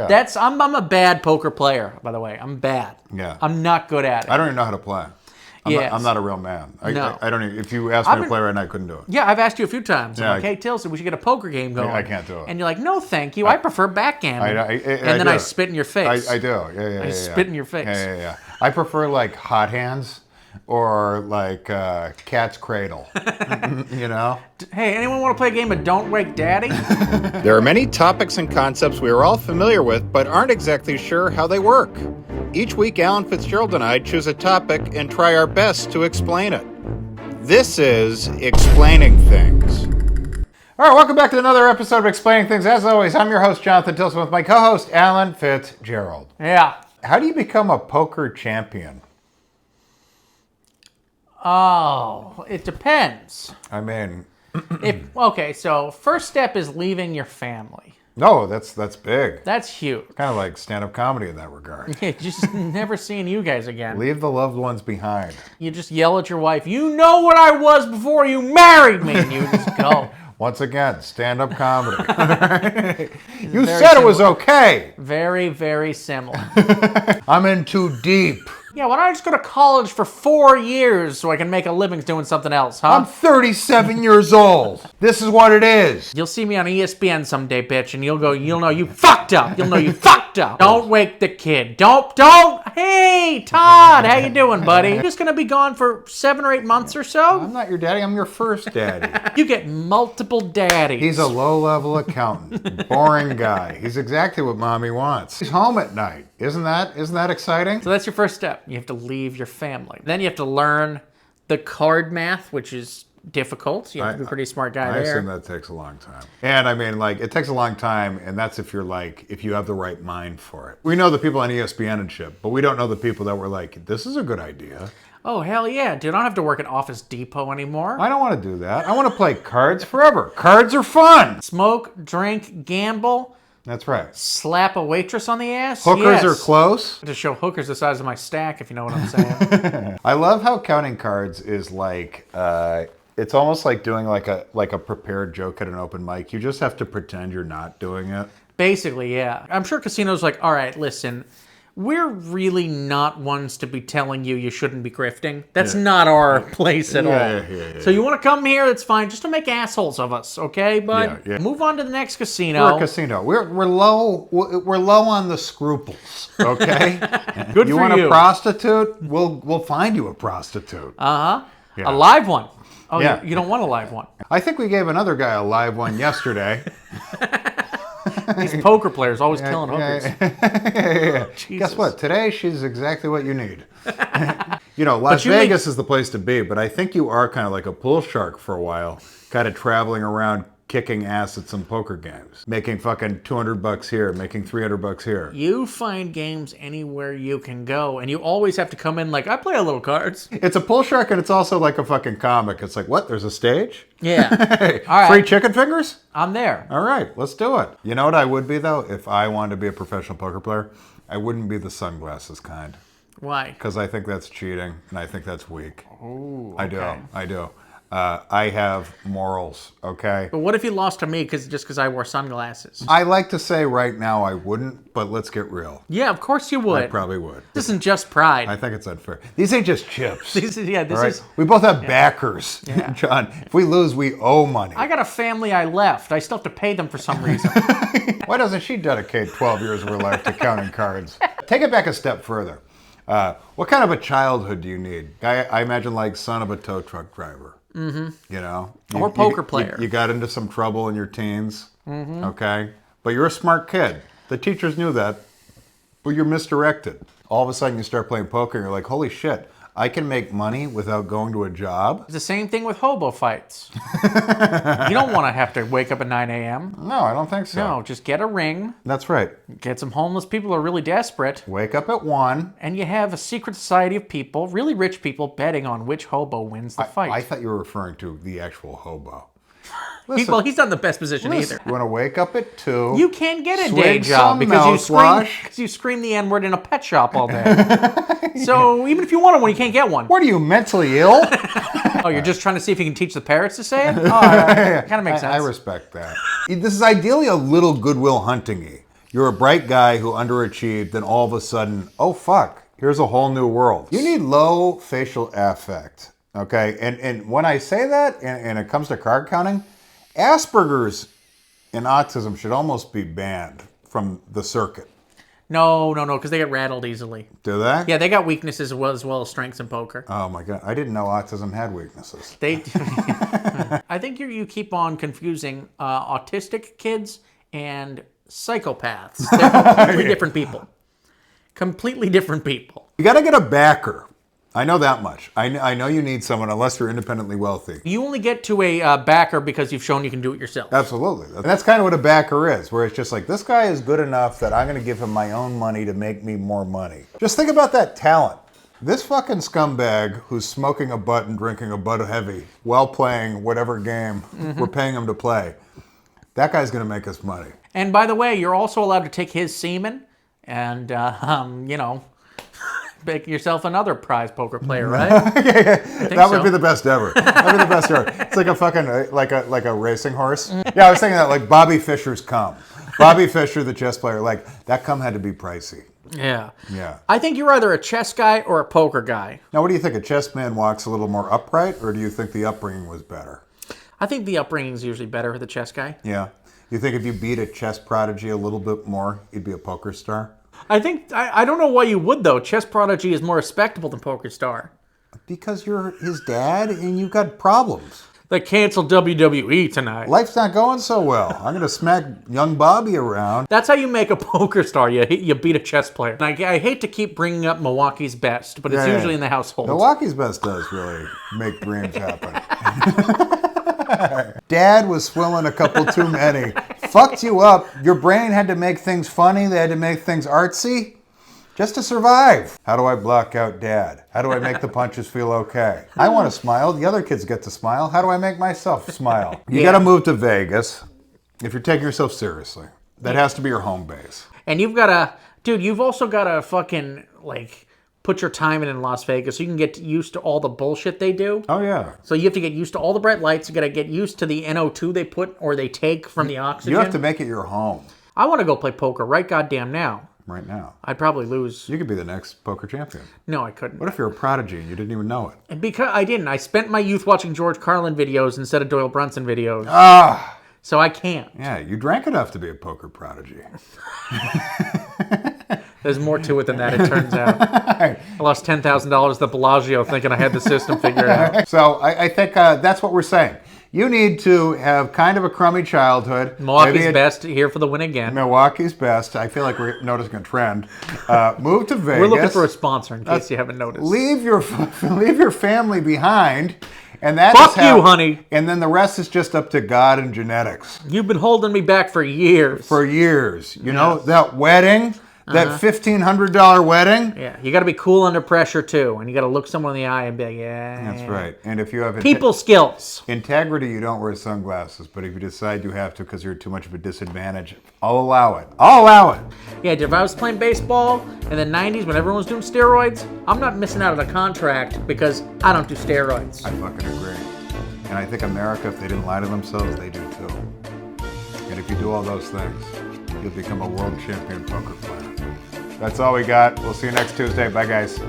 Yeah. I'm a bad poker player, by the way. I'm bad. Yeah. I'm not good at it. I don't even know how to play. I'm not a real man. No. I don't even, if you asked me to play right now, I couldn't do it. Yeah, I've asked you a few times. Yeah, I'm like, hey, Tilson, we should get a poker game going. I can't do it. And you're like, no, thank you. I prefer backgammon. And then I spit in your face. I do. Yeah. I spit in your face. Yeah. I prefer like hot hands or like cat's cradle. You know? Hey, anyone want to play a game of Don't Wake Daddy? There are many topics and concepts we are all familiar with, but aren't exactly sure how they work. Each week, Alan Fitzgerald and I choose a topic and try our best to explain it. This is Explaining Things. All right, welcome back to another episode of Explaining Things. As always, I'm your host, Jonathan Tilson, with my co-host, Alan Fitzgerald. Yeah. How do you become a poker champion? Oh, it depends. I mean... Okay, so first step is leaving your family. No, that's big. That's huge. Kind of like stand-up comedy in that regard. Yeah, just never seeing you guys again. Leave the loved ones behind. You just yell at your wife, you know what I was before you married me, and you just go. Once again, stand-up comedy. You said it was okay. Very, very similar. I'm in too deep. Yeah, why don't I just go to college for 4 years so I can make a living doing something else, huh? I'm 37 years old. This is what it is. You'll see me on ESPN someday, bitch, and you'll know you fucked up. You'll know you fucked up. Don't wake the kid. Don't. Hey, Todd, how you doing, buddy? You're just gonna be gone for 7 or 8 months or so? I'm not your daddy. I'm your first daddy. You get multiple daddies. He's a low-level accountant. Boring guy. He's exactly what mommy wants. He's home at night. Isn't that exciting? So that's your first step. You have to leave your family. Then you have to learn the card math, which is difficult. You have to be a pretty smart guy there. I assume that takes a long time. And I mean, like, it takes a long time, and that's if you have the right mind for it. We know the people on ESPN and shit, but we don't know the people that were like, this is a good idea. Oh, hell yeah, dude. I don't have to work at Office Depot anymore. I don't want to do that. I want to play cards forever. Cards are fun. Smoke, drink, gamble. That's right. Slap a waitress on the ass? Hookers are close. To show hookers the size of my stack, if you know what I'm saying. I love how counting cards is like, it's almost like doing like a prepared joke at an open mic. You just have to pretend you're not doing it. Basically, yeah. I'm sure casinos like, all right, listen, we're really not ones to be telling you shouldn't be grifting. That's not our place at all. Yeah. So you want to come here, that's fine. Just to make assholes of us, okay, bud? Yeah. Move on to the next casino. We're a casino. We're low on the scruples, okay? Good for you. You want a prostitute? We'll find you a prostitute. Uh-huh. Yeah. A live one. Oh, yeah. You don't want a live one. I think we gave another guy a live one yesterday. These poker players always killing hookers. Yeah. Guess what? Today, she's exactly what you need. Las Vegas is the place to be, but I think you are kind of like a pool shark for a while, kind of traveling around kicking ass at some poker games, making fucking $200 here, making $300 here. You find games anywhere you can go, and you always have to come in like, I play a little cards. It's a pool shark, and it's also like a fucking comic. It's like, what? There's a stage? Yeah. Hey, all right. Free chicken fingers? I'm there. All right, let's do it. You know what I would be, though? If I wanted to be a professional poker player, I wouldn't be the sunglasses kind. Why? Because I think that's cheating, and I think that's weak. Oh, okay. I do. I have morals, okay? But what if you lost to me just because I wore sunglasses? I like to say right now I wouldn't, but let's get real. Yeah, of course you would. I probably would. This isn't just pride. I think it's unfair. These ain't just chips. This is... We both have backers, John. If we lose, we owe money. I got a family I left. I still have to pay them for some reason. Why doesn't she dedicate 12 years of her life to counting cards? Take it back a step further. What kind of a childhood do you need? I imagine like son of a tow truck driver. Mm-hmm. You know? Or poker player. You got into some trouble in your teens, okay? But you're a smart kid. The teachers knew that, but you're misdirected. All of a sudden you start playing poker and you're like, holy shit, I can make money without going to a job? It's the same thing with hobo fights. You don't want to have to wake up at 9 a.m. No, I don't think so. No, just get a ring. That's right. Get some homeless people who are really desperate. Wake up at 1. And you have a secret society of people, really rich people, betting on which hobo wins the fight. I thought you were referring to the actual hobo. Listen, Well, he's not in the best position either. You want to wake up at 2. You can't get a swig day job some because mouthwash. you scream the N-word in a pet shop all day. So even if you wanted one, you can't get one. What are you, mentally ill? Oh, you're just trying to see if you can teach the parrots to say it? Oh, kind of makes sense. I respect that. This is ideally a little Goodwill Hunting-y. You're a bright guy who underachieved, then all of a sudden, oh fuck, here's a whole new world. You need low facial affect, okay? And when I say that, and it comes to card counting, Asperger's and autism should almost be banned from the circuit. No, because they get rattled easily. Do they? Yeah, they got weaknesses as well as strengths in poker. Oh my God, I didn't know autism had weaknesses. I think you keep on confusing autistic kids and psychopaths. They're completely different people. Completely different people. You got to get a backer. I know that much. I know you need someone unless you're independently wealthy. You only get to a backer because you've shown you can do it yourself. Absolutely. And that's kind of what a backer is, where it's just like, this guy is good enough that I'm going to give him my own money to make me more money. Just think about that talent. This fucking scumbag who's smoking a butt and drinking a Bud Heavy while playing whatever game we're paying him to play, that guy's going to make us money. And by the way, you're also allowed to take his semen and, make yourself another prize poker player, right? That would be the best ever. That would be the best ever. It's like a fucking like a racing horse. Yeah, I was thinking that, like Bobby Fischer's cum. Bobby Fischer, the chess player, like that cum had to be pricey. Yeah. Yeah. I think you're either a chess guy or a poker guy. Now, what do you think? A chess man walks a little more upright, or do you think the upbringing was better? I think the upbringing is usually better for the chess guy. Yeah. You think if you beat a chess prodigy a little bit more, you'd be a poker star? I think, I don't know why you would, though. Chess prodigy is more respectable than poker star. Because you're his dad and you've got problems. They canceled WWE tonight. Life's not going so well. I'm going to smack young Bobby around. That's how you make a poker star. You beat a chess player. And I hate to keep bringing up Milwaukee's best, but it's usually in the household. Milwaukee's best does really make dreams happen. Dad was swilling a couple too many. Fucked you up. Your brain had to make things funny. They had to make things artsy just to survive. How do I block out Dad? How do I make the punches feel okay? I want to smile. The other kids get to smile. How do I make myself smile? You got to move to Vegas if you're taking yourself seriously. That has to be your home base. And you've got to, dude, you've also got to fucking, like, put your time in Las Vegas so you can get used to all the bullshit they do. Oh, yeah. So you have to get used to all the bright lights. You got to get used to the NO2 they put or they take from the oxygen. You have to make it your home. I want to go play poker right goddamn now. Right now. I'd probably lose. You could be the next poker champion. No, I couldn't. What if you're a prodigy and you didn't even know it? And because I didn't. I spent my youth watching George Carlin videos instead of Doyle Brunson videos. Ah! So I can't. Yeah, you drank enough to be a poker prodigy. There's more to it than that, it turns out. I lost $10,000 at the Bellagio thinking I had the system figured out. So I think that's what we're saying. You need to have kind of a crummy childhood. Milwaukee's best, here for the win again. Milwaukee's best. I feel like we're noticing a trend. Move to Vegas. We're looking for a sponsor in case you haven't noticed. Leave your family behind. And that Fuck you, honey. And then the rest is just up to God and genetics. You've been holding me back for years. For years. You know, that wedding, that $1,500 wedding. Yeah, you got to be cool under pressure, too. And you got to look someone in the eye and be like, yeah. That's right. And if you have people skills. Integrity, you don't wear sunglasses. But if you decide you have to because you're at too much of a disadvantage, I'll allow it. I'll allow it. Yeah, if I was playing baseball in the 90s when everyone was doing steroids, I'm not missing out on a contract because I don't do steroids. I fucking agree. And I think America, if they didn't lie to themselves, they do too. And if you do all those things, you'll become a world champion poker player. That's all we got. We'll see you next Tuesday. Bye, guys.